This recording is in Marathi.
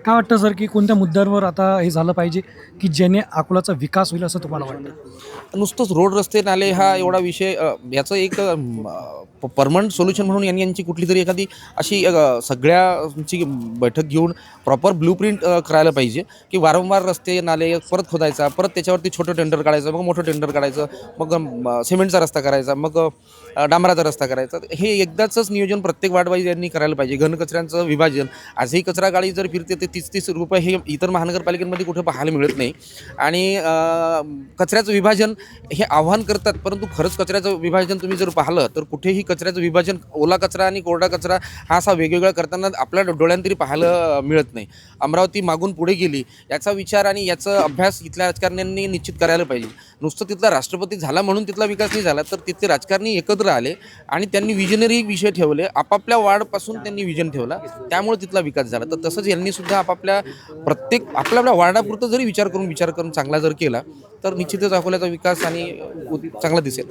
काय वाटतं सर, की कोणत्या मुद्द्यांवर आता हे झालं पाहिजे, की ज्याने अकोलाचा विकास होईल असं तुम्हाला वाटतं? नुसतंच रोड, रस्ते, नाले हा एवढा विषय याचं एक परमनंट सोल्युशन म्हणून यांची कुठली तरी एखादी अशी सगळ्यांची बैठक घेऊन प्रॉपर ब्लूप्रिंट करायला पाहिजे, की वारंवार रस्ते, नाले परत खोदायचा, परत त्याच्यावरती छोटं टेंडर काढायचं, मग मोठं टेंडर काढायचं, मग सिमेंटचा रस्ता करायचा, मग डांबराचा रस्ता करायचा. हे एकदाचंच नियोजन प्रत्येक वार्डवाईज यांनी करायला पाहिजे. घनकचऱ्यांचं विभाजन, आजही कचरा गाडी जर फिरते ते 30-30 रुपये हे इतर महानगरपालिकेमध्ये कुठे पाहायला मिळत नाही. आणि कचऱ्याचं विभाजन हे आव्हान करतात, परंतु खरंच कचऱ्याचं विभाजन तुम्ही जर पाहिलं तर कुठेही कचऱ्याचं विभाजन ओला कचरा आणि कोरडा कचरा हा असा वेगवेगळा करताना आपल्या डोळ्यांनी तरी पाहायला मिळत नाही. अमरावती मागून पुढे गेली याचा विचार आणि याचा अभ्यास इथल्या राजकारण्यांनी निश्चित करायला पाहिजे. नुसतं तिथला राष्ट्रपती झाला म्हणून तिथला विकास नाही झाला, तर तिथले राजकारणी एकत्र आले आणि त्यांनी विजनरी विषय ठेवले. आपापल्या वार्डपासून त्यांनी विजन ठेवला, त्यामुळे तिथला विकास झाला. तर तसंच यांनी सुद्धा आपापल्या प्रत्येक आपल्या वार्डापुरतं जरी विचार करून चांगला जर केला तर निश्चितच अकोल्याचा विकास आणि चांगला दिसेल.